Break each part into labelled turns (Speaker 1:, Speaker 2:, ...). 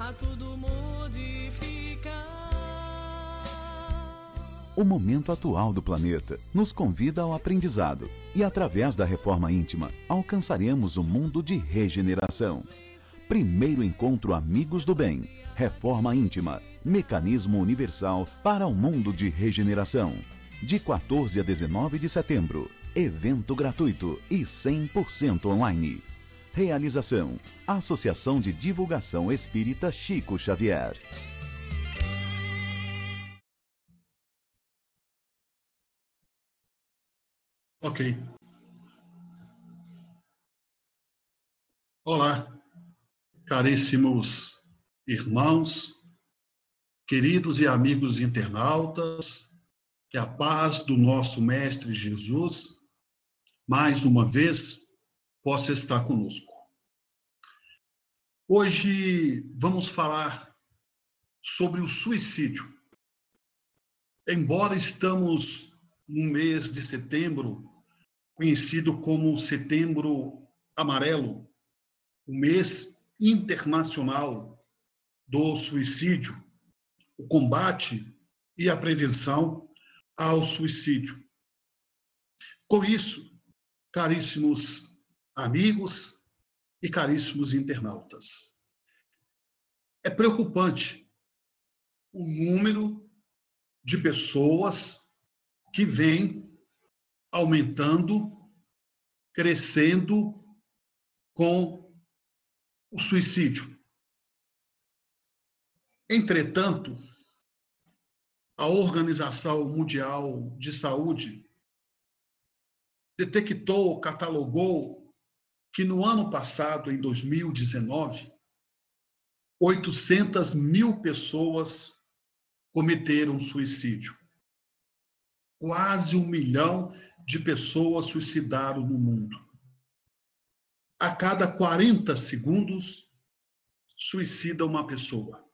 Speaker 1: a tudo modificar.
Speaker 2: O momento atual do planeta nos convida ao aprendizado e, através da reforma íntima, alcançaremos um mundo de regeneração. Primeiro encontro Amigos do Bem. Reforma íntima. Mecanismo universal para um mundo de regeneração. De 14 a 19 de setembro. Evento gratuito e 100% online. Realização: Associação de Divulgação Espírita Chico Xavier.
Speaker 3: Ok. Olá, caríssimos irmãos, queridos e amigos internautas, que a paz do nosso Mestre Jesus, mais uma vez, possa estar conosco. Hoje vamos falar sobre o suicídio. Embora estamos no mês de setembro, conhecido como Setembro Amarelo, o mês internacional do suicídio, o combate e a prevenção ao suicídio. Com isso, caríssimos amigos e caríssimos internautas, é preocupante o número de pessoas que vem aumentando, crescendo com o suicídio. Entretanto, a Organização Mundial de Saúde detectou, catalogou que no ano passado, em 2019, 800 mil pessoas cometeram suicídio. Quase 1 milhão de pessoas suicidaram no mundo. A cada 40 segundos, suicida uma pessoa.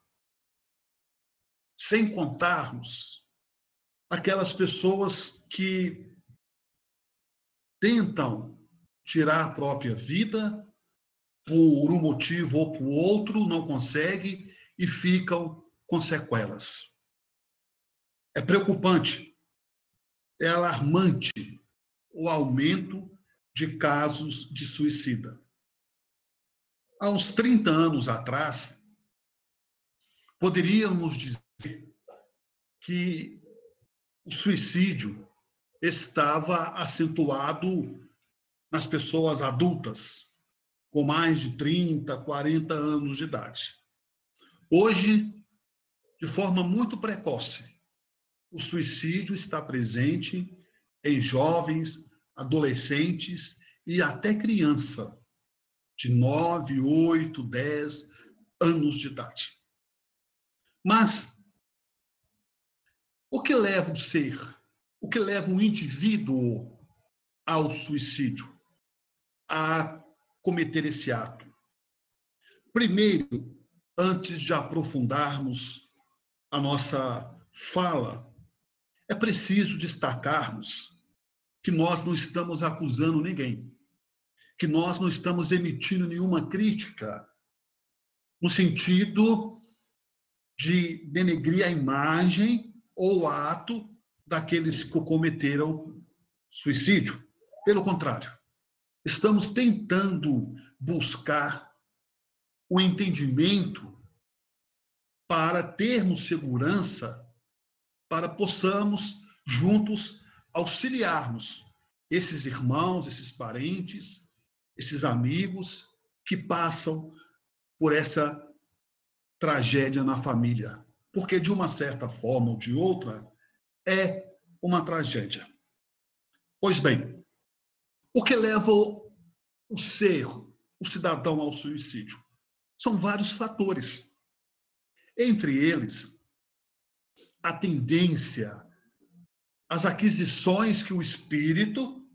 Speaker 3: Sem contarmos aquelas pessoas que tentam tirar a própria vida por um motivo ou por outro, não conseguem e ficam com sequelas. É preocupante, é alarmante o aumento de casos de suicida. Há uns 30 anos atrás, poderíamos dizer que o suicídio estava acentuado nas pessoas adultas, com mais de 30, 40 anos de idade. Hoje, de forma muito precoce, o suicídio está presente em jovens, adolescentes e até criança de 9, 8, 10 anos de idade. Mas o que leva o ser, o que leva um indivíduo ao suicídio, a cometer esse ato? Primeiro, antes de aprofundarmos a nossa fala, é preciso destacarmos que nós não estamos acusando ninguém, que nós não estamos emitindo nenhuma crítica no sentido de denegrir a imagem ou o ato daqueles que cometeram suicídio. Pelo contrário, estamos tentando buscar o entendimento para termos segurança, para possamos juntos auxiliarmos esses irmãos, esses parentes, esses amigos que passam por essa tragédia na família. Porque, de uma certa forma ou de outra, é uma tragédia. Pois bem, o que leva o ser, o cidadão ao suicídio? São vários fatores. Entre eles, a tendência, as aquisições que o espírito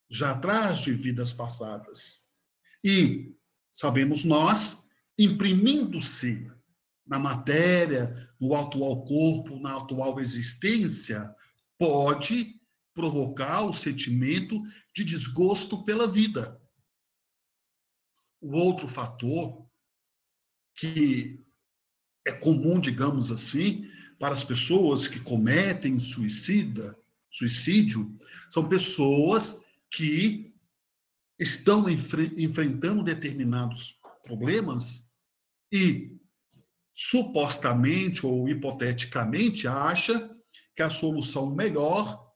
Speaker 3: já traz de vidas passadas. E, sabemos nós, imprimindo-se na matéria, no atual corpo, na atual existência, pode provocar o sentimento de desgosto pela vida. O outro fator que é comum, digamos assim, para as pessoas que cometem suicídio, são pessoas que estão enfrentando determinados problemas e supostamente ou hipoteticamente acha que a solução melhor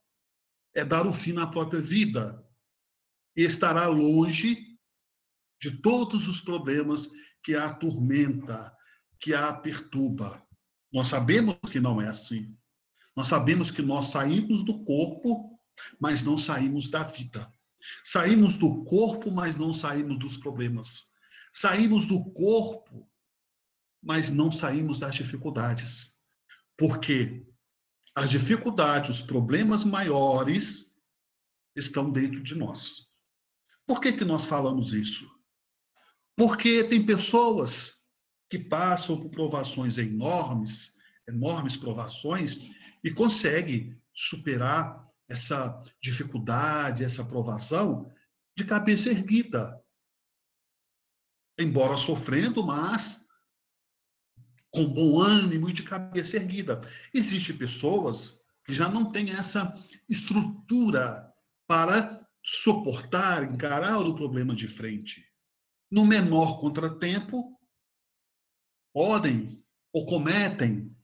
Speaker 3: é dar o fim na própria vida e estará longe de todos os problemas que a atormenta, que a perturba. Nós sabemos que não é assim. Nós sabemos que nós saímos do corpo, mas não saímos da vida. Saímos do corpo, mas não saímos dos problemas. Saímos do corpo, mas não saímos das dificuldades. Porque as dificuldades, os problemas maiores estão dentro de nós. Por que nós falamos isso? Porque tem pessoas que passam por provações enormes, enormes provações, e conseguem superar essa dificuldade, essa provação, de cabeça erguida. Embora sofrendo, mas com bom ânimo e de cabeça erguida. Existem pessoas que já não têm essa estrutura para suportar, encarar o problema de frente. No menor contratempo, podem ou cometem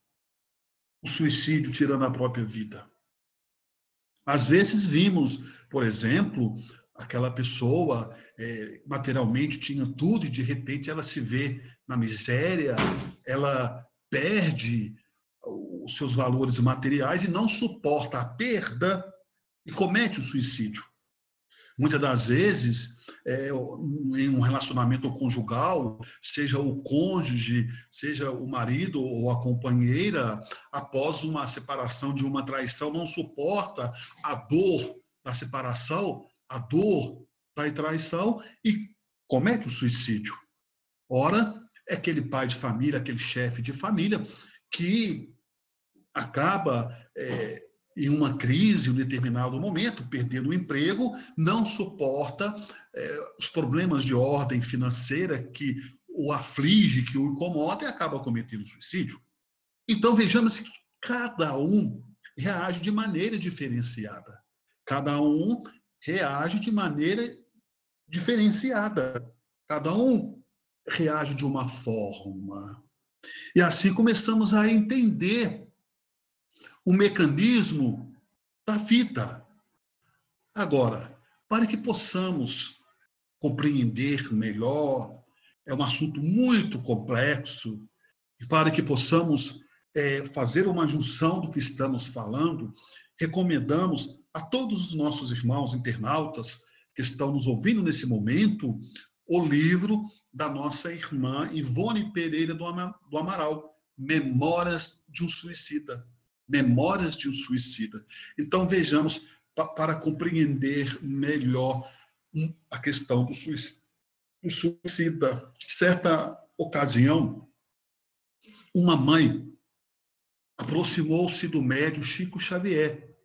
Speaker 3: o suicídio tirando a própria vida. Às vezes vimos, por exemplo, aquela pessoa materialmente tinha tudo e de repente ela se vê na miséria, ela perde os seus valores materiais e não suporta a perda e comete o suicídio. Muitas das vezes, em um relacionamento conjugal, seja o cônjuge, seja o marido ou a companheira, após uma separação de uma traição, não suporta a dor da separação, a dor da traição e comete o suicídio. Ora, é aquele pai de família, aquele chefe de família que acaba em uma crise, em um determinado momento, perdendo o emprego, não suporta os problemas de ordem financeira que o aflige, que o incomoda e acaba cometendo suicídio. Então, vejamos que cada um reage de maneira diferenciada. Cada um reage de maneira diferenciada. Cada um reage de uma forma. E assim começamos a entender o mecanismo da vida. Agora, para que possamos compreender melhor, é um assunto muito complexo, e para que possamos fazer uma junção do que estamos falando, recomendamos a todos os nossos irmãos internautas que estão nos ouvindo nesse momento, o livro da nossa irmã Ivone Pereira do Amaral, Memórias de um Suicida. Memórias de um Suicida. Então, vejamos, para compreender melhor a questão do suicida. Certa ocasião, uma mãe aproximou-se do médium Chico Xavier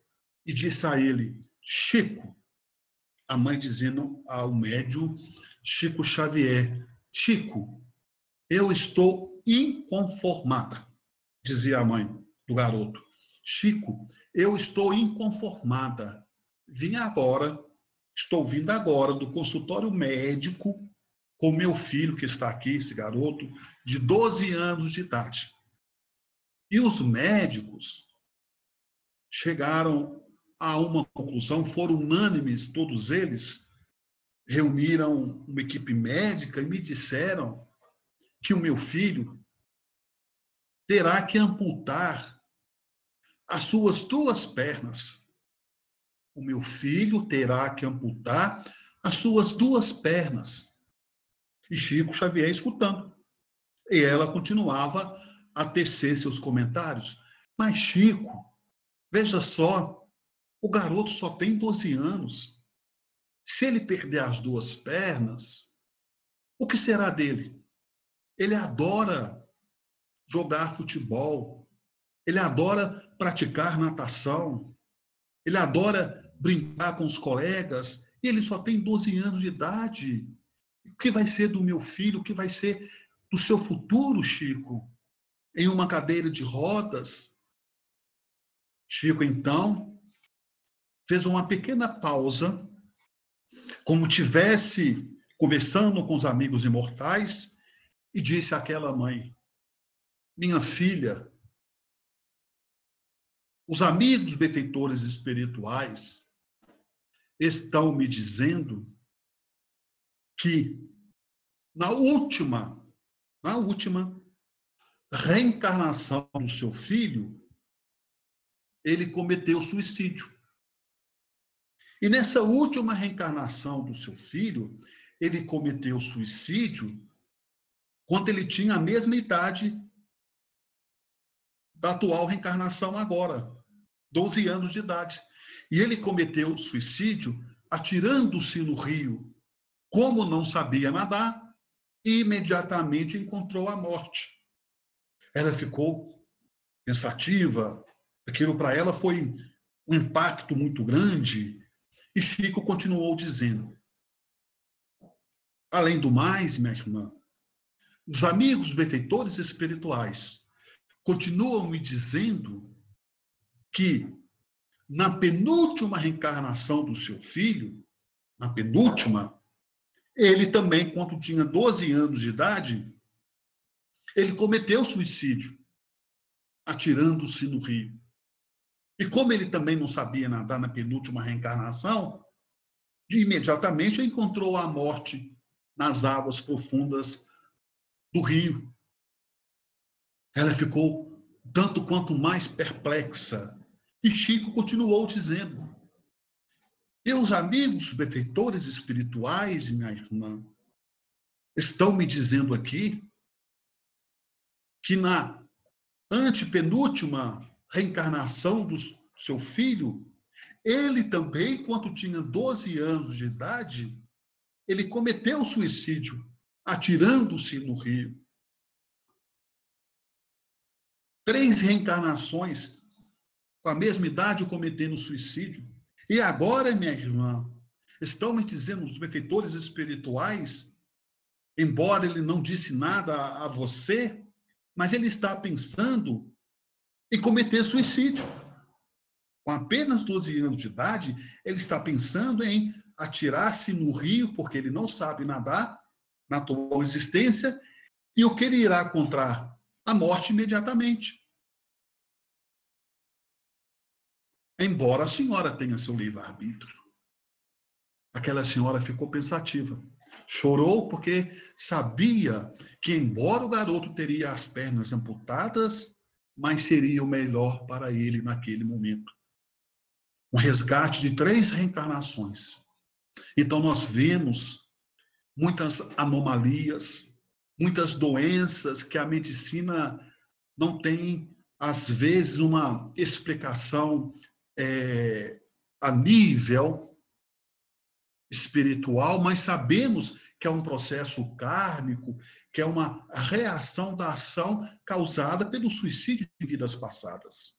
Speaker 3: e disse a ele: Chico, a mãe dizendo ao médium Chico Xavier: Chico, eu estou inconformada, dizia a mãe do garoto. Chico, eu estou inconformada. Estou vindo agora do consultório médico com meu filho, que está aqui, esse garoto, de 12 anos de idade. E os médicos chegaram a uma conclusão, foram unânimes, todos eles, reuniram uma equipe médica e me disseram que o meu filho terá que amputar as suas 2 pernas. O meu filho terá que amputar as suas 2 pernas. E Chico Xavier escutando. E ela continuava a tecer seus comentários. Mas, Chico, veja só, o garoto só tem 12 anos. Se ele perder as 2 pernas, o que será dele? Ele adora jogar futebol. Ele adora praticar natação, ele adora brincar com os colegas, e ele só tem 12 anos de idade. O que vai ser do meu filho? O que vai ser do seu futuro, Chico? em uma cadeira de rodas. Chico, então, fez uma pequena pausa, como tivesse conversando com os amigos imortais, e disse àquela mãe: minha filha, os amigos benfeitores espirituais estão me dizendo que na última reencarnação do seu filho, ele cometeu suicídio. E nessa última reencarnação do seu filho, ele cometeu suicídio quando ele tinha a mesma idade da atual reencarnação agora, 12 anos de idade. E ele cometeu suicídio atirando-se no rio. Como não sabia nadar, imediatamente encontrou a morte. Ela ficou pensativa, aquilo para ela foi um impacto muito grande, e Chico continuou dizendo: além do mais, minha irmã, os amigos benfeitores espirituais continuam me dizendo que na penúltima reencarnação do seu filho, na penúltima, ele também, quando tinha 12 anos de idade, ele cometeu suicídio, atirando-se no rio. E como ele também não sabia nadar na penúltima reencarnação, imediatamente encontrou a morte nas águas profundas do rio. Ela ficou tanto quanto mais perplexa. E Chico continuou dizendo: meus amigos benfeitores espirituais, minha irmã, estão me dizendo aqui que na antepenúltima reencarnação do seu filho, ele também, quando tinha 12 anos de idade, ele cometeu suicídio, atirando-se no rio. 3 reencarnações com a mesma idade cometendo suicídio. E agora, minha irmã, estão me dizendo os benfeitores espirituais, embora ele não disse nada a você, mas ele está pensando em cometer suicídio. Com apenas 12 anos de idade, ele está pensando em atirar-se no rio, porque ele não sabe nadar na atual existência, e o que ele irá encontrar? A morte imediatamente. Embora a senhora tenha seu livre-arbítrio. Aquela senhora ficou pensativa. Chorou porque sabia que, embora o garoto teria as pernas amputadas, mas seria o melhor para ele naquele momento. Um resgate de 3 reencarnações. Então, nós vemos muitas anomalias, muitas doenças que a medicina não tem, às vezes, uma explicação a nível espiritual, mas sabemos que é um processo kármico, que é uma reação da ação causada pelo suicídio de vidas passadas.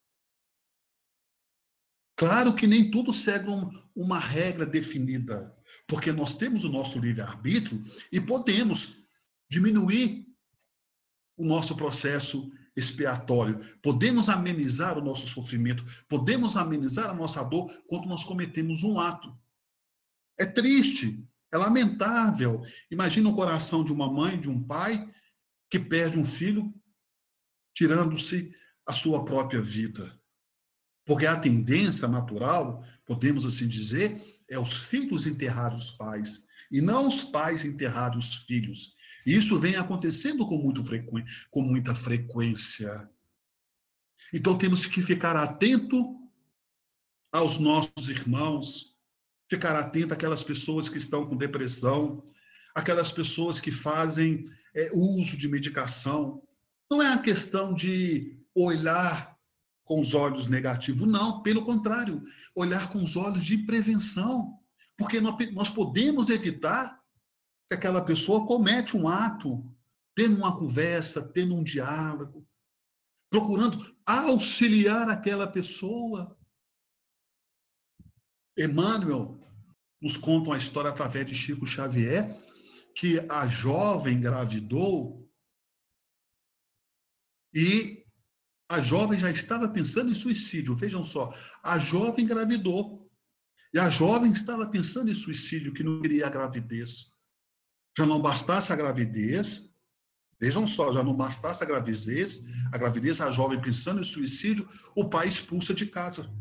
Speaker 3: Claro que nem tudo segue uma regra definida, porque nós temos o nosso livre-arbítrio e podemos diminuir o nosso processo expiatório, podemos amenizar o nosso sofrimento, podemos amenizar a nossa dor quando nós cometemos um ato. É triste, é lamentável. Imagina o coração de uma mãe, de um pai, que perde um filho, tirando-se a sua própria vida. Porque a tendência natural, podemos assim dizer, é os filhos enterrar os pais, e não os pais enterrar os filhos. E isso vem acontecendo com muita frequência. Então temos que ficar atento aos nossos irmãos, ficar atento àquelas pessoas que estão com depressão, aquelas pessoas que fazem uso de medicação. Não é a questão de olhar com os olhos negativos, não, pelo contrário, olhar com os olhos de prevenção, porque nós podemos evitar que aquela pessoa comete um ato, tendo uma conversa, tendo um diálogo, procurando auxiliar aquela pessoa. Emmanuel nos conta uma história através de Chico Xavier, que a jovem engravidou E a jovem já estava pensando em suicídio. Vejam só, a jovem engravidou. E a jovem estava pensando em suicídio, que não queria a gravidez. Já não bastasse a gravidez, vejam só, já não bastasse a gravidez, a jovem pensando em suicídio, o pai expulsa de casa.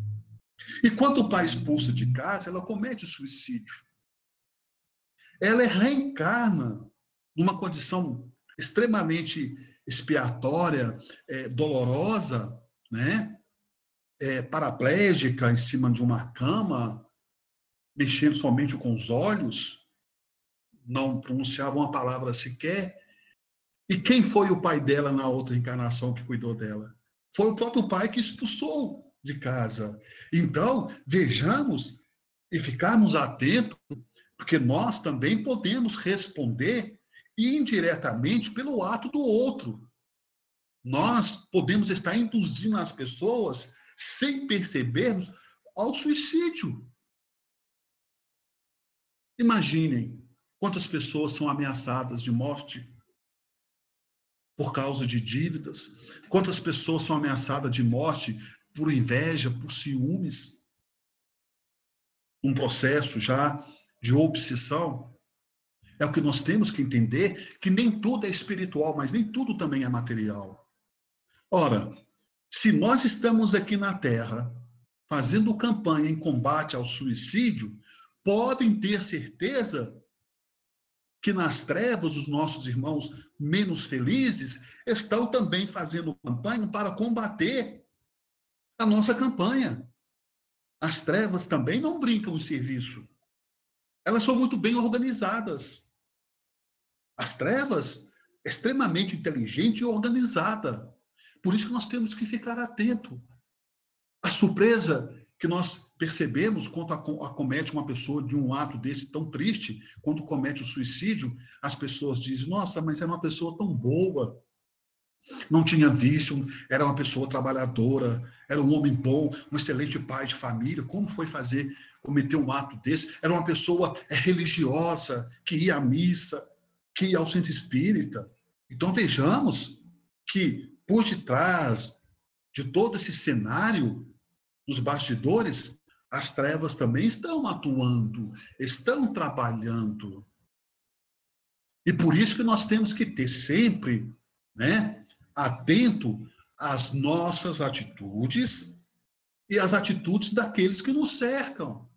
Speaker 3: E quando o pai expulsa de casa, ela comete suicídio. Ela reencarna numa condição extremamente expiatória, dolorosa, né? Paraplégica, em cima de uma cama, mexendo somente com os olhos, não pronunciava uma palavra sequer. E quem foi o pai dela na outra encarnação que cuidou dela? Foi o próprio pai que expulsou de casa. Então, vejamos e ficarmos atentos, porque nós também podemos responder indiretamente pelo ato do outro. Nós podemos estar induzindo as pessoas, sem percebermos, ao suicídio. Imaginem quantas pessoas são ameaçadas de morte por causa de dívidas, quantas pessoas são ameaçadas de morte por inveja, por ciúmes, um processo já de obsessão. É o que nós temos que entender, que nem tudo é espiritual, mas nem tudo também é material. Ora, se nós estamos aqui na Terra fazendo campanha em combate ao suicídio, podem ter certeza que nas trevas os nossos irmãos menos felizes estão também fazendo campanha para combater a nossa campanha. As trevas também não brincam em serviço. Elas são muito bem organizadas. As trevas, extremamente inteligente e organizada. Por isso que nós temos que ficar atento. A surpresa que nós percebemos quando acomete uma pessoa de um ato desse tão triste, quando comete o suicídio, as pessoas dizem, nossa, mas era uma pessoa tão boa, não tinha vício, era uma pessoa trabalhadora, era um homem bom, um excelente pai de família, como foi cometer um ato desse? Era uma pessoa religiosa, que ia à missa, que ia ao centro espírita. Então vejamos que por detrás de todo esse cenário, nos bastidores, as trevas também estão atuando, estão trabalhando. E por isso que nós temos que ter sempre, né, atento às nossas atitudes e às atitudes daqueles que nos cercam.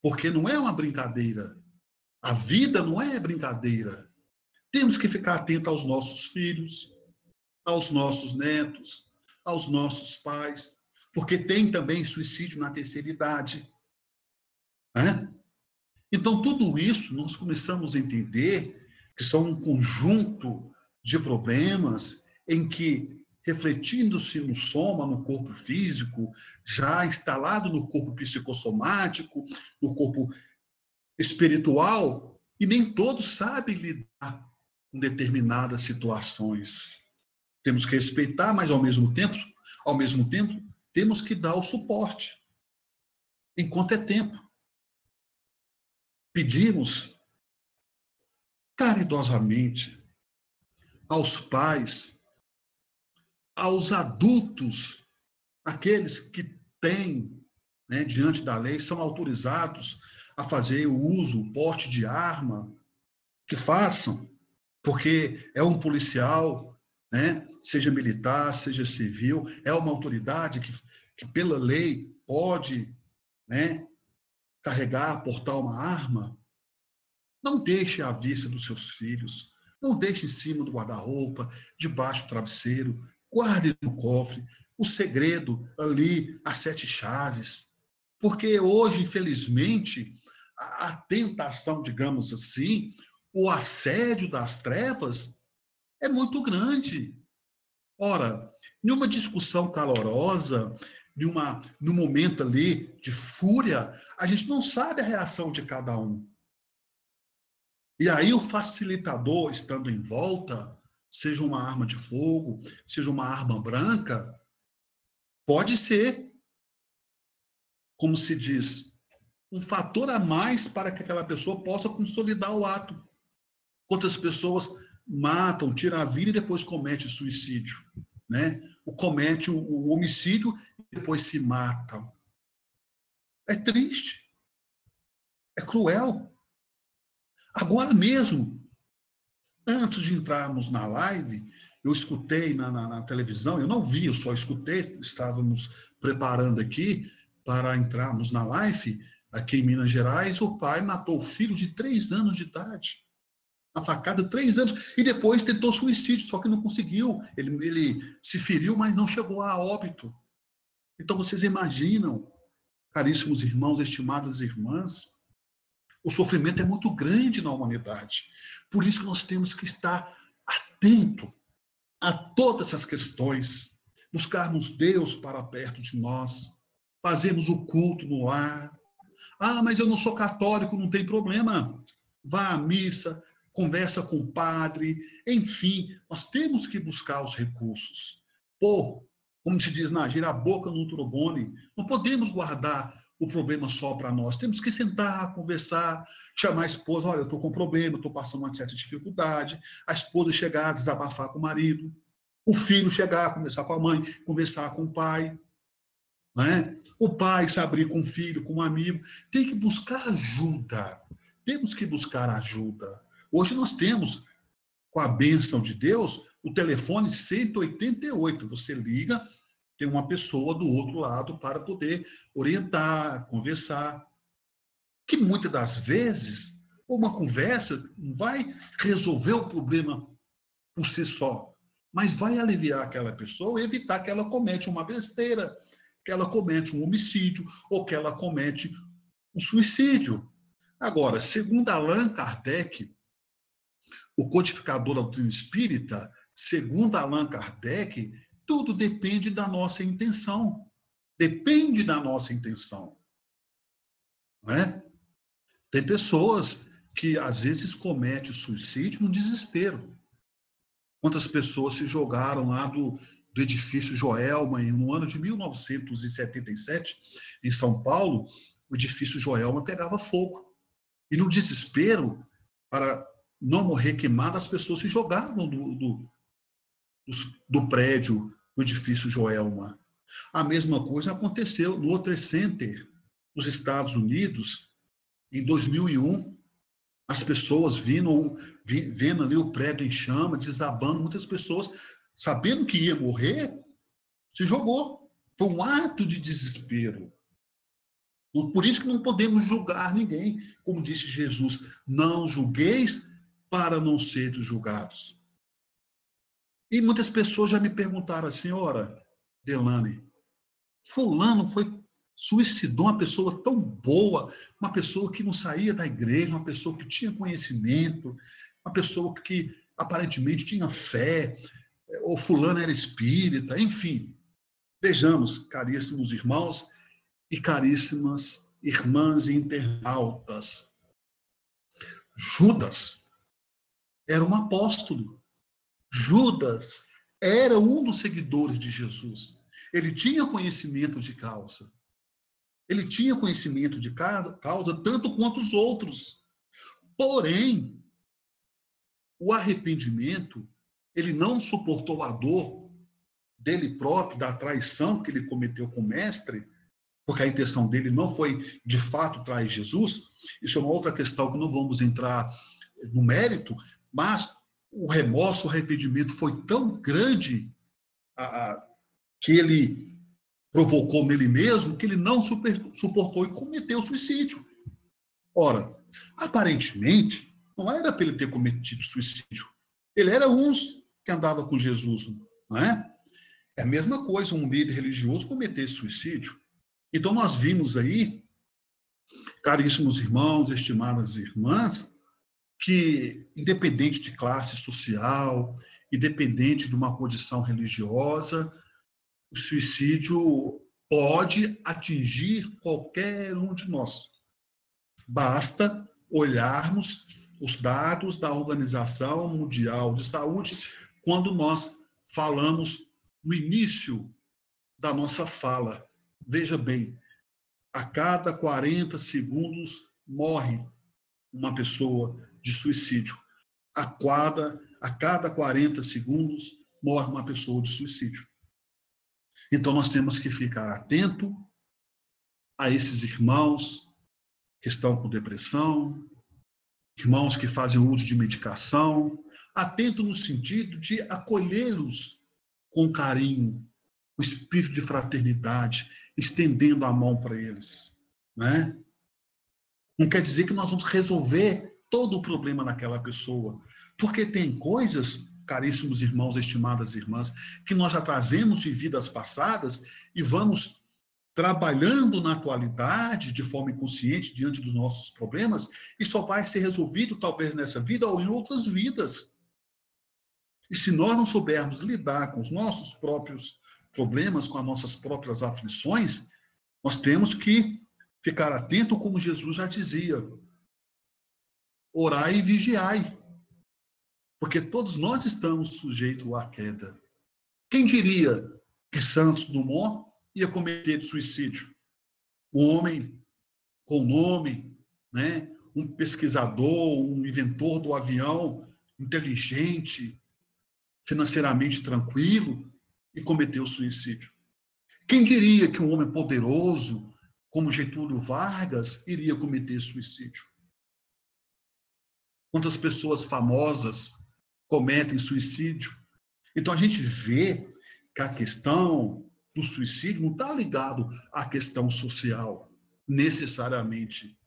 Speaker 3: Porque não é uma brincadeira. A vida não é brincadeira. Temos que ficar atento aos nossos filhos, aos nossos netos, aos nossos pais, porque tem também suicídio na terceira idade. Né? Então, tudo isso nós começamos a entender que são um conjunto de problemas em que, refletindo-se no soma, no corpo físico, já instalado no corpo psicossomático, no corpo espiritual, e nem todos sabem lidar com determinadas situações. Temos que respeitar, mas ao mesmo tempo, temos que dar o suporte, enquanto é tempo. Pedimos caridosamente aos pais, aos adultos, aqueles que têm, né, diante da lei, são autorizados a fazer o uso, o porte de arma, que façam, porque é um policial, né, seja militar, seja civil, é uma autoridade que pela lei pode, né, carregar, portar uma arma. Não deixe à vista dos seus filhos, não deixe em cima do guarda-roupa, debaixo do travesseiro, guarde no cofre, o segredo ali, as 7 chaves. Porque hoje, infelizmente, a tentação, digamos assim, o assédio das trevas é muito grande. Ora, em uma discussão calorosa, num momento ali de fúria, a gente não sabe a reação de cada um. E aí o facilitador, estando em volta, seja uma arma de fogo, seja uma arma branca, pode ser, como se diz, um fator a mais para que aquela pessoa possa consolidar o ato. Quantas pessoas matam, tiram a vida e depois cometem suicídio? né? Comete o homicídio e depois se matam. É triste. É cruel. Agora mesmo, antes de entrarmos na live, eu escutei na televisão, eu não vi, eu só escutei, estávamos preparando aqui para entrarmos na live, aqui em Minas Gerais, o pai matou o filho de 3 anos de idade. A facada, 3 anos, e depois tentou suicídio, só que não conseguiu. Ele se feriu, mas não chegou a óbito. Então vocês imaginam, caríssimos irmãos, estimadas irmãs, o sofrimento é muito grande na humanidade. Por isso que nós temos que estar atento a todas essas questões, buscarmos Deus para perto de nós, fazermos o culto no lar. Ah, mas eu não sou católico, não tem problema. Vá à missa, conversa com o padre, enfim, nós temos que buscar os recursos. Pô, como se diz na gíria, a boca no trombone. Não podemos guardar o problema só para nós. Temos que sentar, conversar, chamar a esposa. Olha, eu estou com um problema, estou passando uma certa dificuldade. A esposa chegar, desabafar com o marido. O filho chegar, conversar com a mãe, conversar com o pai. Né? O pai se abrir com o filho, com um amigo. Tem que buscar ajuda. Temos que buscar ajuda. Hoje nós temos, com a bênção de Deus, o telefone 188. Você liga, tem uma pessoa do outro lado para poder orientar, conversar. Que muitas das vezes, uma conversa não vai resolver o problema por si só, mas vai aliviar aquela pessoa e evitar que ela cometa uma besteira, que ela cometa um homicídio ou que ela cometa um suicídio. Agora, segundo Allan Kardec, o codificador da doutrina espírita, segundo Allan Kardec, tudo depende da nossa intenção. Depende da nossa intenção. Não é? Tem pessoas que, às vezes, cometem suicídio no desespero. Quantas pessoas se jogaram lá do edifício Joelma, no ano de 1977, em São Paulo, o edifício Joelma pegava fogo. E no desespero, para não morrer queimado, as pessoas se jogavam do prédio do edifício Joelma. A mesma coisa aconteceu no World Trade Center, nos Estados Unidos, em 2001. As pessoas vendo ali o prédio em chama, desabando, muitas pessoas, sabendo que ia morrer, se jogou. Foi um ato de desespero. Por isso que não podemos julgar ninguém. Como disse Jesus, não julgueis para não serem julgados. E muitas pessoas já me perguntaram assim, ora, Delane, fulano suicidou, uma pessoa tão boa, uma pessoa que não saía da igreja, uma pessoa que tinha conhecimento, uma pessoa que aparentemente tinha fé, ou fulano era espírita, enfim. Vejamos, caríssimos irmãos e caríssimas irmãs e internautas, Judas era um apóstolo. Judas era um dos seguidores de Jesus. Ele tinha conhecimento de causa. Ele tinha conhecimento de causa tanto quanto os outros. Porém, o arrependimento, ele não suportou a dor dele próprio, da traição que ele cometeu com o mestre, porque a intenção dele não foi, de fato, trair Jesus. Isso é uma outra questão que não vamos entrar no mérito, mas o remorso, o arrependimento foi tão grande que ele provocou nele mesmo, que ele não suportou e cometeu suicídio. Ora, aparentemente, não era para ele ter cometido suicídio. Ele era uns que andava com Jesus, não é? É a mesma coisa um líder religioso cometer suicídio. Então, nós vimos aí, caríssimos irmãos, estimadas irmãs, que, independente de classe social, independente de uma condição religiosa, o suicídio pode atingir qualquer um de nós. Basta olharmos os dados da Organização Mundial de Saúde quando nós falamos no início da nossa fala. Veja bem, a cada 40 segundos morre uma pessoa de suicídio. A cada 40 segundos morre uma pessoa de suicídio. Então, nós temos que ficar atento a esses irmãos que estão com depressão, irmãos que fazem uso de medicação, atento no sentido de acolhê-los com carinho, o espírito de fraternidade, estendendo a mão para eles, né? Não quer dizer que nós vamos resolver todo o problema daquela pessoa, porque tem coisas, caríssimos irmãos, estimadas irmãs, que nós já trazemos de vidas passadas e vamos trabalhando na atualidade de forma inconsciente diante dos nossos problemas e só vai ser resolvido talvez nessa vida ou em outras vidas. E se nós não soubermos lidar com os nossos próprios problemas, com as nossas próprias aflições, nós temos que ficar atento, como Jesus já dizia, orai e vigiai, porque todos nós estamos sujeitos à queda. Quem diria que Santos Dumont ia cometer suicídio? Um homem com nome, né? Um pesquisador, um inventor do avião, inteligente, financeiramente tranquilo, e cometeu suicídio. Quem diria que um homem poderoso, como Getúlio Vargas, iria cometer suicídio? Quantas pessoas famosas cometem suicídio? Então a gente vê que a questão do suicídio não está ligado à questão social, necessariamente.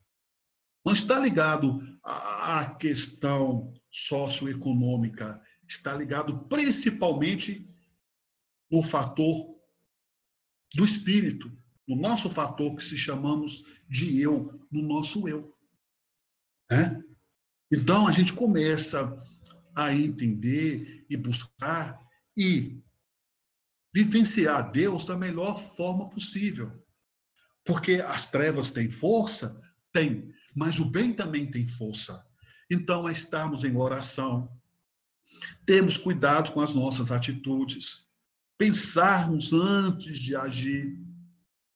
Speaker 3: Não está ligado à questão socioeconômica, está ligado principalmente no fator do espírito, no nosso fator que se chamamos de eu, no nosso eu. Né? Então, a gente começa a entender e buscar e vivenciar Deus da melhor forma possível. Porque as trevas têm força? Tem, mas o bem também tem força. Então, é estarmos em oração, termos cuidado com as nossas atitudes, pensarmos antes de agir,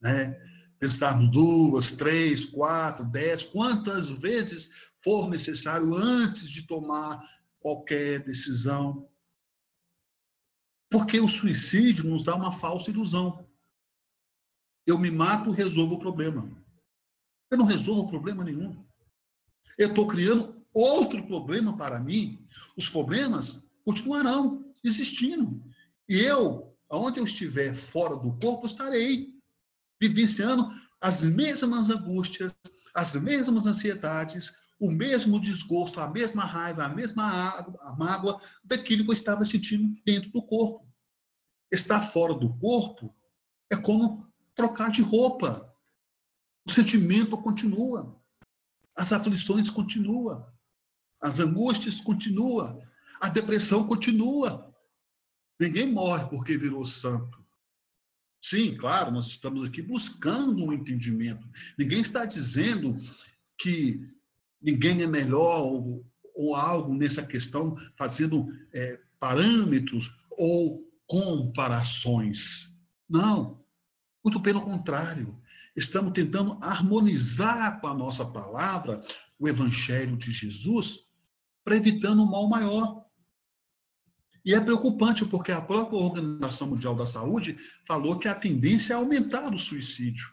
Speaker 3: né? Pensarmos 2, 3, 4, 10, quantas vezes for necessário antes de tomar qualquer decisão. Porque o suicídio nos dá uma falsa ilusão. Eu me mato, resolvo o problema. Eu não resolvo problema nenhum. Eu estou criando outro problema para mim. Os problemas continuarão existindo. E eu, aonde eu estiver fora do corpo, estarei vivenciando as mesmas angústias, as mesmas ansiedades, o mesmo desgosto, a mesma raiva, a mesma mágoa daquilo que eu estava sentindo dentro do corpo. Estar fora do corpo é como trocar de roupa. O sentimento continua, as aflições continuam, as angústias continuam, a depressão continua. Ninguém morre porque virou santo. Sim, claro, nós estamos aqui buscando um entendimento. Ninguém está dizendo que ninguém é melhor ou algo nessa questão, fazendo parâmetros ou comparações. Não, muito pelo contrário. Estamos tentando harmonizar com a nossa palavra o Evangelho de Jesus para evitar um mal maior. E é preocupante, porque a própria Organização Mundial da Saúde falou que a tendência é aumentar o suicídio,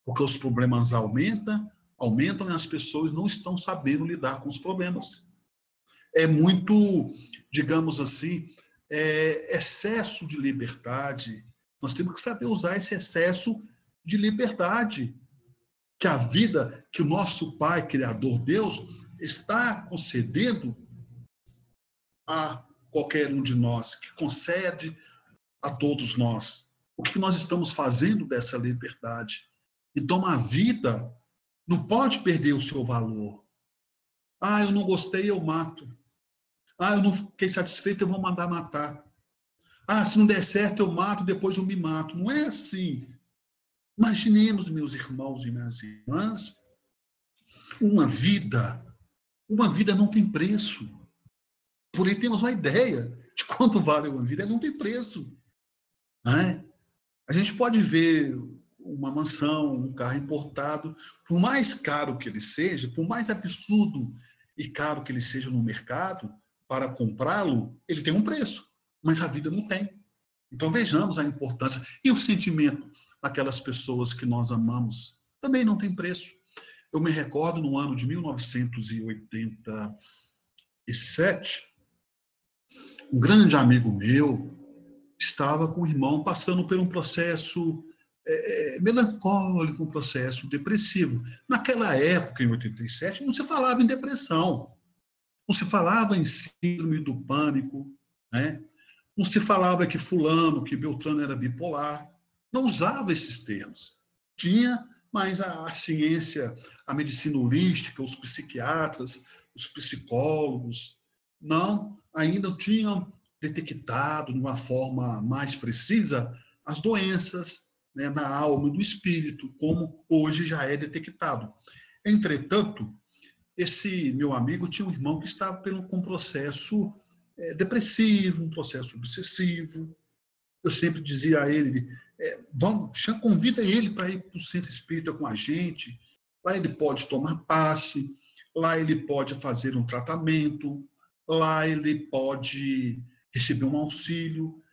Speaker 3: porque os problemas aumentam e as pessoas não estão sabendo lidar com os problemas. É muito, digamos assim, excesso de liberdade. Nós temos que saber usar esse excesso de liberdade que a vida, que o nosso Pai, Criador Deus, está concedendo a qualquer um de nós, que concede a todos nós. O que nós estamos fazendo dessa liberdade? Então, a vida não pode perder o seu valor. Ah, eu não gostei, eu mato. Ah, eu não fiquei satisfeito, eu vou mandar matar. Ah, se não der certo, eu mato, depois eu me mato. Não é assim. Imaginemos, meus irmãos e minhas irmãs, uma vida não tem preço. Porém, temos uma ideia de quanto vale uma vida, não tem preço. Né? A gente pode ver uma mansão, um carro importado, por mais caro que ele seja, por mais absurdo e caro que ele seja no mercado, para comprá-lo, ele tem um preço. mas a vida não tem. Então vejamos a importância. E o sentimento daquelas pessoas que nós amamos também não tem preço. Eu me recordo no ano de 1987, um grande amigo meu estava com o irmão passando por um processo melancólico, um processo depressivo. Naquela época, em 87, não se falava em depressão, não se falava em síndrome do pânico, né? Não se falava que fulano, que Beltrano era bipolar, não usava esses termos. Tinha, mas a ciência, a medicina holística, os psiquiatras, os psicólogos, ainda não tinham detectado de uma forma mais precisa as doenças, né, na alma e do espírito, como hoje já é detectado. Entretanto, esse meu amigo tinha um irmão que estava com um processo depressivo, um processo obsessivo. Eu sempre dizia a ele, convida ele para ir para o centro espírita com a gente, lá ele pode tomar passe, lá ele pode fazer um tratamento, lá ele pode receber um auxílio,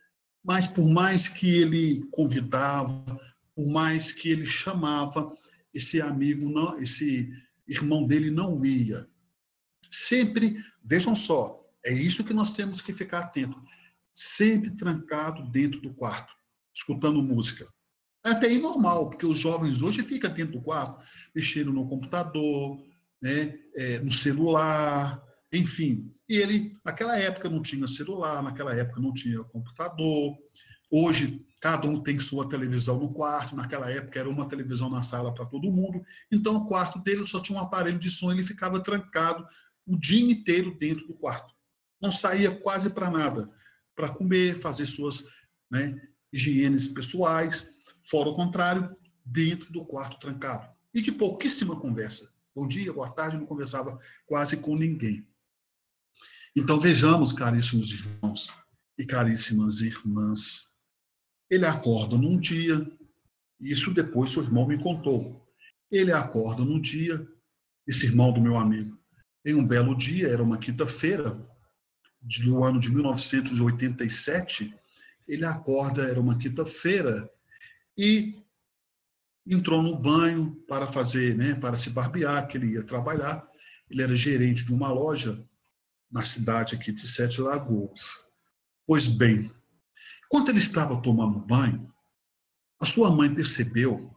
Speaker 3: mas por mais que ele convidava, por mais que ele chamava, esse amigo, não, esse irmão dele não ia. Sempre, vejam só, é isso que nós temos que ficar atento. Sempre trancado dentro do quarto, escutando música. É até normal, porque os jovens hoje ficam dentro do quarto, mexendo no computador, né, no celular, enfim. E ele, naquela época, não tinha celular, naquela época não tinha computador. Hoje, cada um tem sua televisão no quarto. Naquela época, era uma televisão na sala para todo mundo. Então, o quarto dele só tinha um aparelho de som, ele ficava trancado o dia inteiro dentro do quarto. Não saía quase para nada, para comer, fazer suas, né, higienes pessoais. Fora o contrário, dentro do quarto trancado. E de pouquíssima conversa. Bom dia, boa tarde, não conversava quase com ninguém. Então vejamos, caríssimos irmãos e caríssimas irmãs, ele acorda num dia, isso depois seu irmão me contou, ele acorda num dia, esse irmão do meu amigo, em um belo dia, era uma quinta-feira, do ano de 1987, ele acorda, era uma quinta-feira, e entrou no banho para fazer, né, para se barbear, que ele ia trabalhar. Ele era gerente de uma loja na cidade aqui de Sete Lagoas. Pois bem, enquanto ele estava tomando banho, a sua mãe percebeu,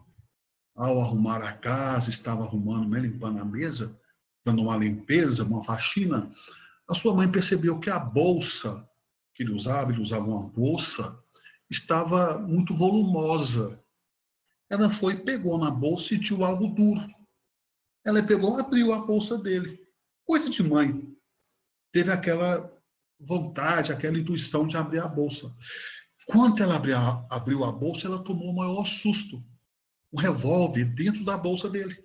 Speaker 3: ao arrumar a casa, estava arrumando, né, limpando a mesa, dando uma limpeza, uma faxina, a sua mãe percebeu que a bolsa que ele usava uma bolsa, estava muito volumosa. Ela foi, pegou na bolsa e sentiu algo duro. Ela pegou, abriu a bolsa dele. Coisa de mãe. Teve aquela vontade, aquela intuição de abrir a bolsa. Quando ela abriu a bolsa, ela tomou o maior susto. Um revólver dentro da bolsa dele.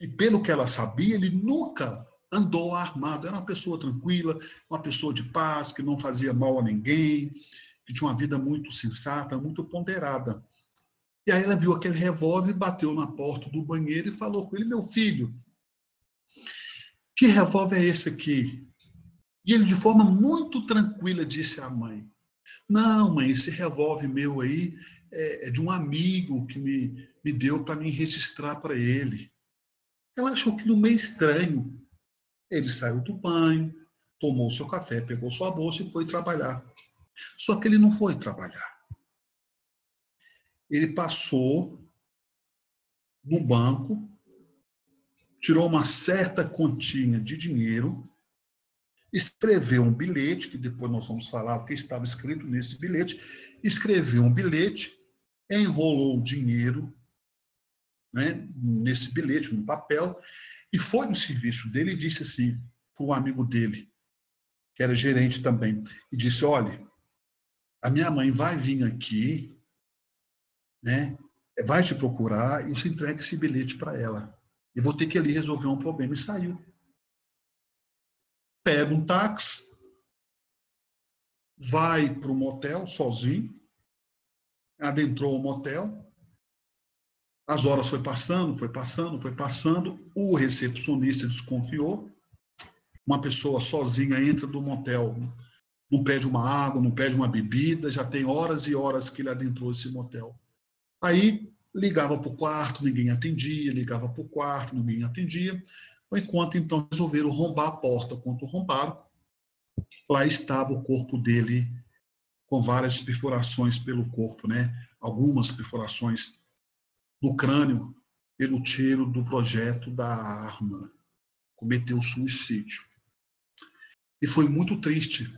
Speaker 3: E pelo que ela sabia, ele nunca andou armado. Era uma pessoa tranquila, uma pessoa de paz, que não fazia mal a ninguém, que tinha uma vida muito sensata, muito ponderada. E aí ela viu aquele revólver, bateu na porta do banheiro e falou com ele, meu filho, que revólver é esse aqui? E ele, de forma muito tranquila, disse à mãe, não, mãe, esse revólver meu aí é de um amigo que me deu para me registrar para ele. Ela achou aquilo meio estranho. Ele saiu do banho, tomou seu café, pegou sua bolsa e foi trabalhar. Só que ele não foi trabalhar. Ele passou no banco, tirou uma certa quantia de dinheiro, escreveu um bilhete, que depois nós vamos falar o que estava escrito nesse bilhete, escreveu um bilhete, enrolou o dinheiro, né, nesse bilhete, no papel, e foi no serviço dele e disse assim para um amigo dele, que era gerente também, e disse, olha, a minha mãe vai vir aqui, né, vai te procurar e você entrega esse bilhete para ela. Eu vou ter que ali resolver um problema. E saiu. Pega um táxi, vai para o motel sozinho, adentrou o motel, as horas foi passando, o recepcionista desconfiou, uma pessoa sozinha entra do motel não pede uma água, não pede uma bebida, já tem horas e horas que ele adentrou esse motel. Aí ligava para o quarto, ninguém atendia, ligava para o quarto, ninguém atendia, enquanto então resolveram arrombar a porta. Quando arrombaram, lá estava o corpo dele com várias perfurações pelo corpo, né? Algumas perfurações no crânio pelo tiro do projeto da arma. Cometeu suicídio. E foi muito triste,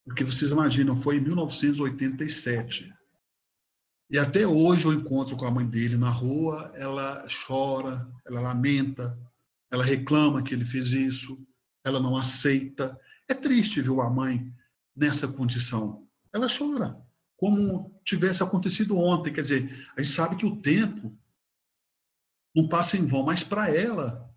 Speaker 3: porque vocês imaginam, foi em 1987. E até hoje eu encontro com a mãe dele na rua, ela chora, ela lamenta, ela reclama que ele fez isso, ela não aceita. É triste ver a mãe nessa condição. Ela chora, como tivesse acontecido ontem. Quer dizer, a gente sabe que o tempo não passa em vão, mas para ela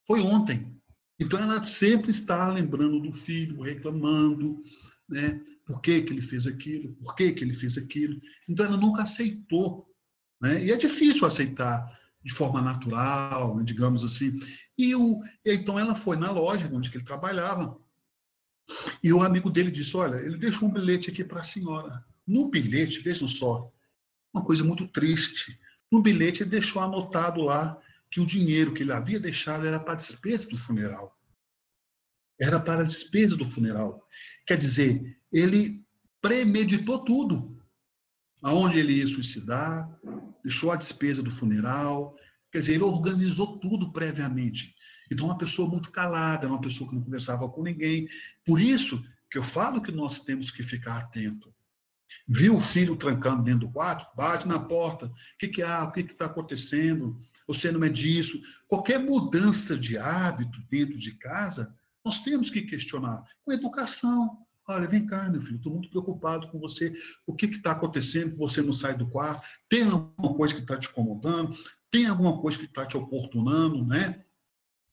Speaker 3: foi ontem. Então ela sempre está lembrando do filho, reclamando, né? Por que ele fez aquilo, por que ele fez aquilo. Então ela nunca aceitou, né? E é difícil aceitar de forma natural, né, digamos assim. Então ela foi na loja onde ele trabalhava e o amigo dele disse, olha, ele deixou um bilhete aqui para a senhora. No bilhete, vejam só, uma coisa muito triste. No bilhete ele deixou anotado lá que o dinheiro que ele havia deixado era para a despesa do funeral. Era para a despesa do funeral. Quer dizer, ele premeditou tudo. Aonde ele ia suicidar, deixou a despesa do funeral. Quer dizer, ele organizou tudo previamente. Então, uma pessoa muito calada, uma pessoa que não conversava com ninguém. Por isso que eu falo que nós temos que ficar atento. Viu o filho trancando dentro do quarto? Bate na porta. O que há? O que está acontecendo? Você não é disso. Qualquer mudança de hábito dentro de casa, nós temos que questionar. Com educação. Olha, vem cá, meu filho, estou muito preocupado com você. O que está acontecendo que você não sai do quarto? Tem alguma coisa que está te incomodando? Tem alguma coisa que está te oportunando, né?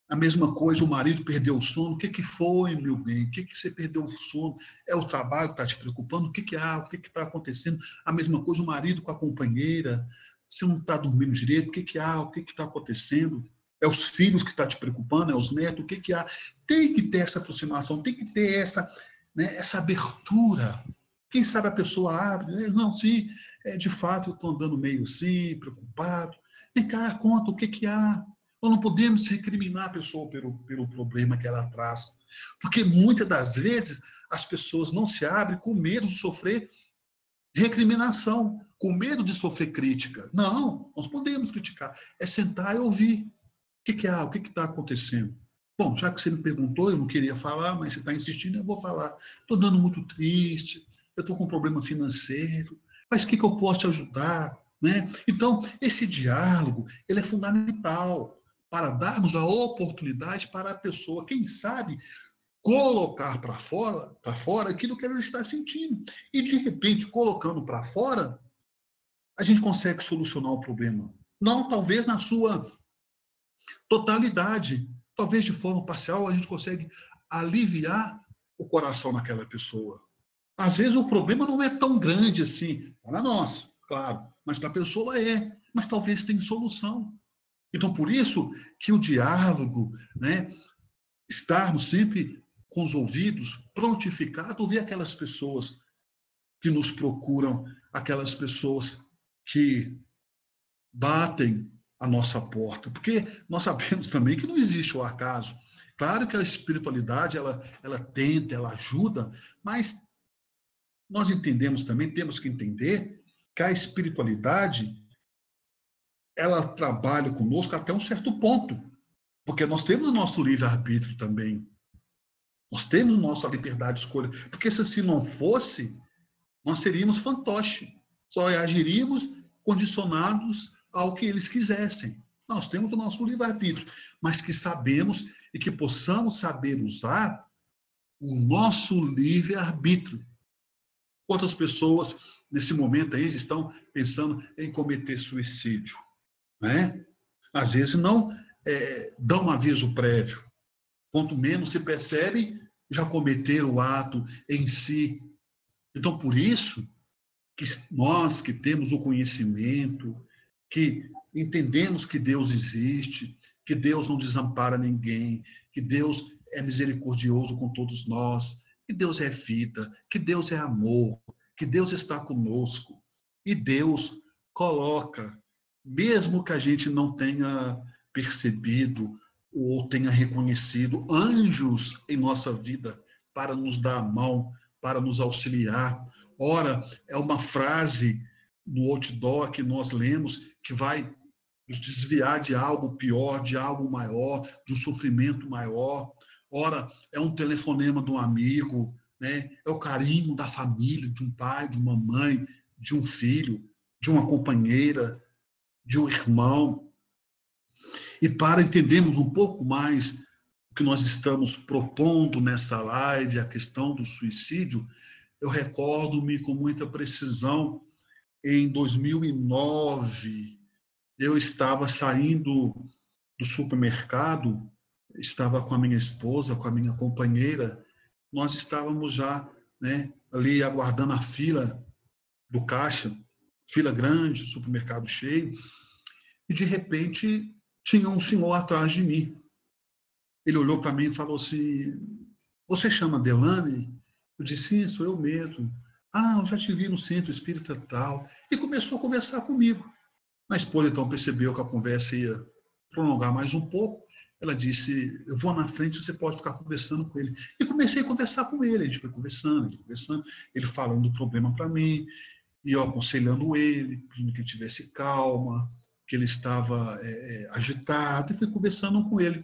Speaker 3: A mesma coisa, o marido perdeu o sono. O que foi, meu bem? O que você perdeu o sono? É o trabalho que está te preocupando? O que há? O que está acontecendo? A mesma coisa, o marido com a companheira. Você não está dormindo direito? O que há? O que está acontecendo? É os filhos que estão te preocupando? É os netos? O que há? Tem que ter essa aproximação, tem que ter essa, né, essa abertura. Quem sabe a pessoa abre, né? Não, sim, de fato eu estou andando meio assim, preocupado. Vem cá, conta o que há. Nós não podemos recriminar a pessoa pelo problema que ela traz. Porque muitas das vezes as pessoas não se abrem com medo de sofrer recriminação, com medo de sofrer crítica. Não, nós podemos criticar. É sentar e ouvir. O que há? O que está acontecendo? Bom, já que você me perguntou, eu não queria falar, mas você está insistindo, eu vou falar. Estou dando muito triste, eu estou com um problema financeiro, mas o que eu posso te ajudar? Né? Então, esse diálogo ele é fundamental para darmos a oportunidade para a pessoa, quem sabe, colocar para fora aquilo que ela está sentindo. E, de repente, colocando para fora, a gente consegue solucionar o problema. Não, talvez, na sua totalidade. Talvez, de forma parcial, a gente consegue aliviar o coração naquela pessoa. Às vezes, o problema não é tão grande assim. Para nós, claro. Mas para a pessoa é. Mas talvez tenha solução. Então, por isso que o diálogo, né, estarmos sempre com os ouvidos prontificados, ouvir aquelas pessoas que nos procuram, aquelas pessoas que batem a nossa porta, porque nós sabemos também que não existe o acaso. Claro que a espiritualidade, ela tenta, ela ajuda, mas nós entendemos também, temos que entender que a espiritualidade ela trabalha conosco até um certo ponto, porque nós temos o nosso livre-arbítrio também. Nós temos nossa liberdade de escolha. Porque se assim não fosse, nós seríamos fantoche. Só agiríamos condicionados ao que eles quisessem. Nós temos o nosso livre-arbítrio, mas que sabemos e que possamos saber usar o nosso livre-arbítrio. Quantas pessoas, nesse momento aí, estão pensando em cometer suicídio? Né? Às vezes não dão um aviso prévio. Quanto menos se percebe, já cometeram o ato em si. Então, por isso, que nós que temos o conhecimento, que entendemos que Deus existe, que Deus não desampara ninguém, que Deus é misericordioso com todos nós, que Deus é vida, que Deus é amor, que Deus está conosco. E Deus coloca, mesmo que a gente não tenha percebido ou tenha reconhecido, anjos em nossa vida para nos dar a mão, para nos auxiliar. Ora, é uma frase no outdoor que nós lemos que vai nos desviar de algo pior, de algo maior, de um sofrimento maior. Ora, é um telefonema de um amigo, né? É o carinho da família, de um pai, de uma mãe, de um filho, de uma companheira, de um irmão. E para entendermos um pouco mais o que nós estamos propondo nessa live, a questão do suicídio, eu recordo-me com muita precisão, em 2009, eu estava saindo do supermercado, estava com a minha esposa, com a minha companheira, nós estávamos já, né, ali aguardando a fila do caixa, fila grande, supermercado cheio, e de repente tinha um senhor atrás de mim. Ele olhou para mim e falou assim: "Você chama Delane?" Eu disse: "Sim, sou eu mesmo." "Ah, eu já te vi no centro espírita tal." E começou a conversar comigo. A esposa então percebeu que a conversa ia prolongar mais um pouco. Ela disse: "Eu vou na frente, você pode ficar conversando com ele." E comecei a conversar com ele. A gente foi conversando, ele falando do problema para mim, e eu aconselhando ele, pedindo que ele tivesse calma, que ele estava agitado, e fui conversando com ele.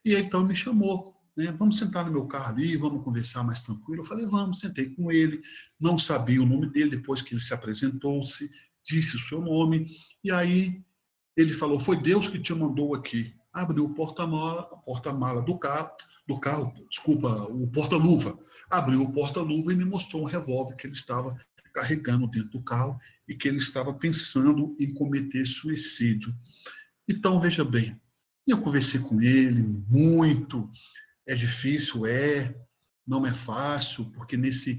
Speaker 3: E ele então me chamou, né? "Vamos sentar no meu carro ali, vamos conversar mais tranquilo." Eu falei: "Vamos." Sentei com ele, não sabia o nome dele, depois que ele se apresentou-se, disse o seu nome, e aí ele falou: "Foi Deus que te mandou aqui." Abriu o porta-mala do carro, desculpa, o porta-luva. Abriu o porta-luva e me mostrou um revólver que ele estava carregando dentro do carro e que ele estava pensando em cometer suicídio. Então, veja bem, eu conversei com ele muito. É difícil, não é fácil, porque nesse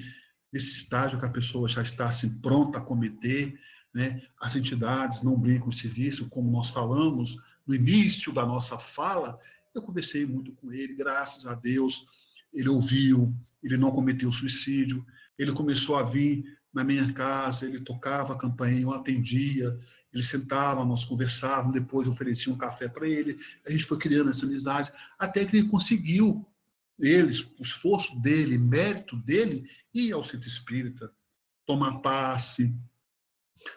Speaker 3: estágio que a pessoa já está assim, pronta a cometer, né, as entidades não brincam esse vício, como nós falamos no início da nossa fala. Eu conversei muito com ele, graças a Deus, ele ouviu, ele não cometeu suicídio, ele começou a vir na minha casa, ele tocava a campainha, eu atendia, ele sentava, nós conversávamos, depois eu oferecia um café para ele, a gente foi criando essa amizade, até que ele conseguiu, o esforço dele, mérito dele, ir ao centro espírita, tomar passe,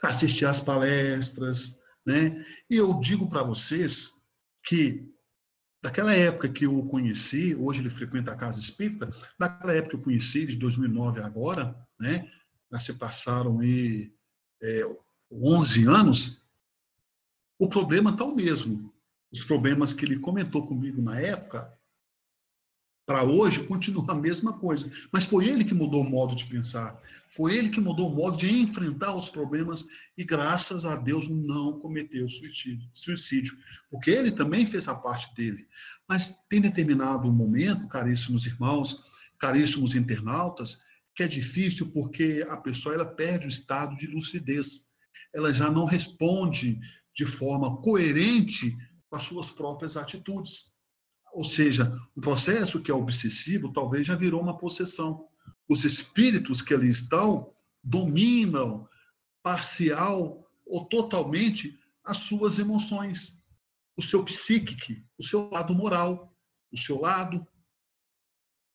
Speaker 3: assistir às palestras, né? E eu digo para vocês que daquela época que eu o conheci, hoje ele frequenta a casa espírita, daquela época que eu conheci, de 2009 a agora, né? Já se passaram aí 11 anos, o problema está o mesmo. Os problemas que ele comentou comigo na época, para hoje, continua a mesma coisa. Mas foi ele que mudou o modo de pensar. Foi ele que mudou o modo de enfrentar os problemas e, graças a Deus, não cometeu suicídio. Porque ele também fez a parte dele. Mas tem determinado momento, caríssimos irmãos, caríssimos internautas, que é difícil porque a pessoa ela perde o estado de lucidez. Ela já não responde de forma coerente com as suas próprias atitudes. Ou seja, o processo que é obsessivo talvez já virou uma possessão. Os espíritos que ali estão dominam parcial ou totalmente as suas emoções, o seu psíquico, o seu lado moral, o seu lado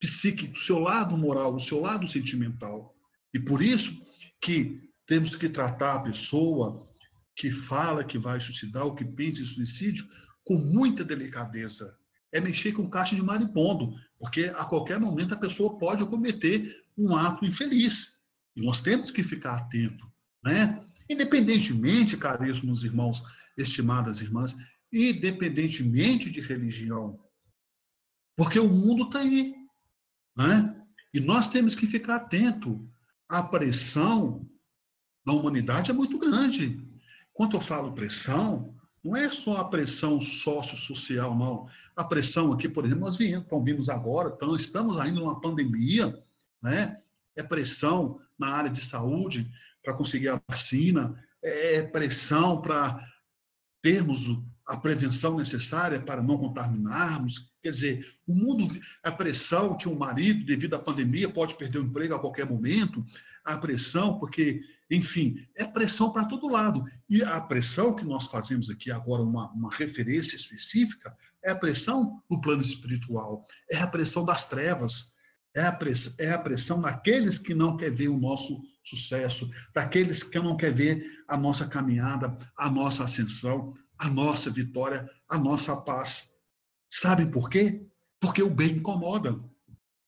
Speaker 3: psíquico, o seu lado moral, o seu lado sentimental. E por isso que temos que tratar a pessoa que fala que vai suicidar ou que pensa em suicídio com muita delicadeza. É mexer com caixa de marimbondo, porque a qualquer momento a pessoa pode cometer um ato infeliz. E nós temos que ficar atento, né? Independentemente, caríssimos irmãos, estimadas irmãs, independentemente de religião, porque o mundo está aí, né? E nós temos que ficar atento. A pressão da humanidade é muito grande. Quando eu falo pressão, não é só a pressão sociossocial, não. A pressão aqui, por exemplo, nós vimos agora, então, estamos ainda numa pandemia, né? É pressão na área de saúde para conseguir a vacina, é pressão para termos a prevenção necessária para não contaminarmos, Quer dizer, o mundo, a pressão que o marido, devido à pandemia, pode perder o emprego a qualquer momento, a pressão, porque, enfim, é pressão para todo lado. E a pressão que nós fazemos aqui agora, uma referência específica, é a pressão no plano espiritual, é a pressão das trevas, é a pressão daqueles que não querem ver o nosso sucesso, daqueles que não querem ver a nossa caminhada, a nossa ascensão, a nossa vitória, a nossa paz. Sabem por quê? Porque o bem incomoda.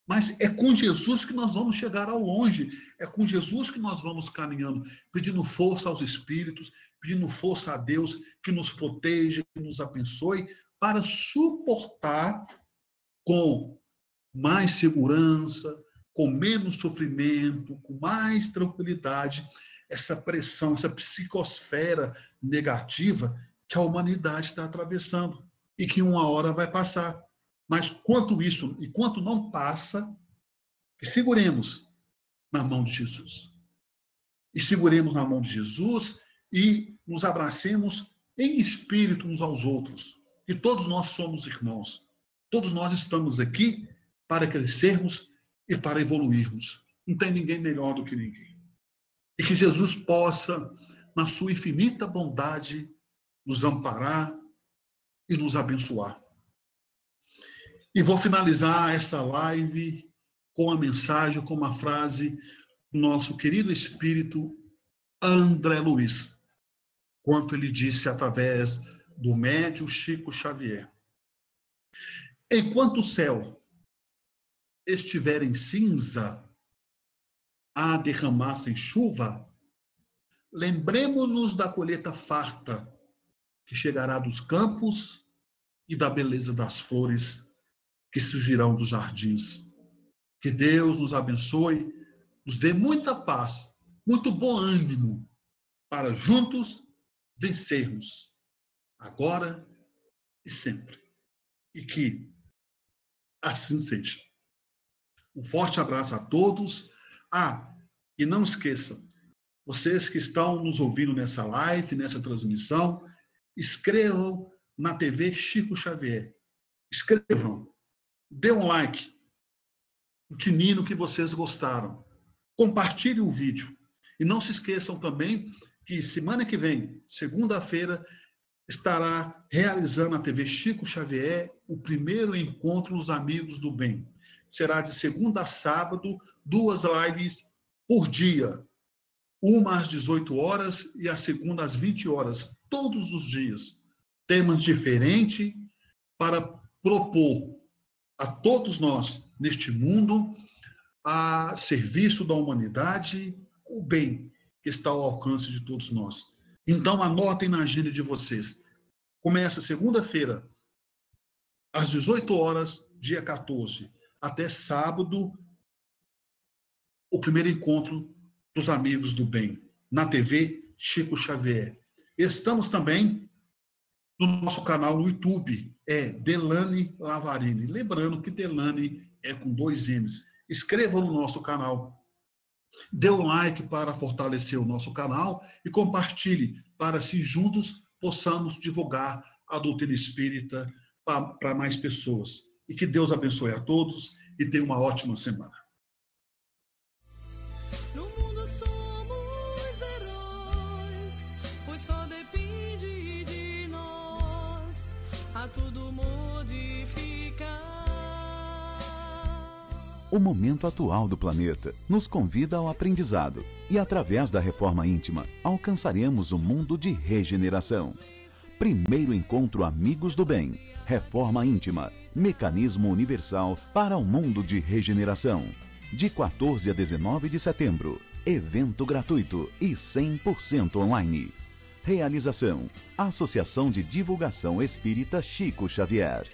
Speaker 3: Mas é com Jesus que nós vamos chegar ao longe. É com Jesus que nós vamos caminhando, pedindo força aos espíritos, pedindo força a Deus que nos proteja, que nos abençoe, para suportar com mais segurança, com menos sofrimento, com mais tranquilidade, essa pressão, essa psicosfera negativa que a humanidade está atravessando e que uma hora vai passar. Mas quanto isso, e quanto não passa, que seguremos na mão de Jesus. E seguremos na mão de Jesus e nos abracemos em espírito uns aos outros. E todos nós somos irmãos. Todos nós estamos aqui para crescermos e para evoluirmos. Não tem ninguém melhor do que ninguém. E que Jesus possa, na sua infinita bondade, nos amparar e nos abençoar. E vou finalizar essa live com a mensagem, com uma frase do nosso querido espírito André Luiz, quanto ele disse através do médium Chico Xavier. Enquanto o céu estiver em cinza, a derramar sem chuva, lembremos-nos da colheita farta que chegará dos campos e da beleza das flores que surgirão dos jardins. Que Deus nos abençoe, nos dê muita paz, muito bom ânimo, para juntos vencermos, agora e sempre. E que assim seja. Um forte abraço a todos. E não esqueçam, vocês que estão nos ouvindo nessa live, nessa transmissão, escrevam na TV Chico Xavier. Escrevam. Dê um like. O tinino que vocês gostaram. Compartilhem o vídeo. E não se esqueçam também que semana que vem, segunda-feira, estará realizando a TV Chico Xavier o primeiro encontro dos Amigos do Bem. Será de segunda a sábado, 2 lives por dia. Uma às 18 horas e a segunda às 20 horas, todos os dias. Temas diferentes para propor a todos nós neste mundo a serviço da humanidade, o bem que está ao alcance de todos nós. Então anotem na agenda de vocês. Começa segunda-feira às 18 horas, dia 14, até sábado, o primeiro encontro dos Amigos do Bem, na TV Chico Xavier. Estamos também no nosso canal no YouTube, Delane Lavarini. Lembrando que Delane é com 2 N's. Inscreva no nosso canal. Dê um like para fortalecer o nosso canal e compartilhe para assim juntos possamos divulgar a doutrina espírita para mais pessoas. E que Deus abençoe a todos e tenha uma ótima semana.
Speaker 1: No mundo somos heróis, pois só depende de nós a tudo modificar.
Speaker 2: O momento atual do planeta nos convida ao aprendizado e, através da reforma íntima, alcançaremos um mundo de regeneração. Primeiro encontro Amigos do Bem, Reforma Íntima, Mecanismo Universal para um mundo de regeneração. De 14 a 19 de setembro, evento gratuito e 100% online. Realização: Associação de Divulgação Espírita Chico Xavier.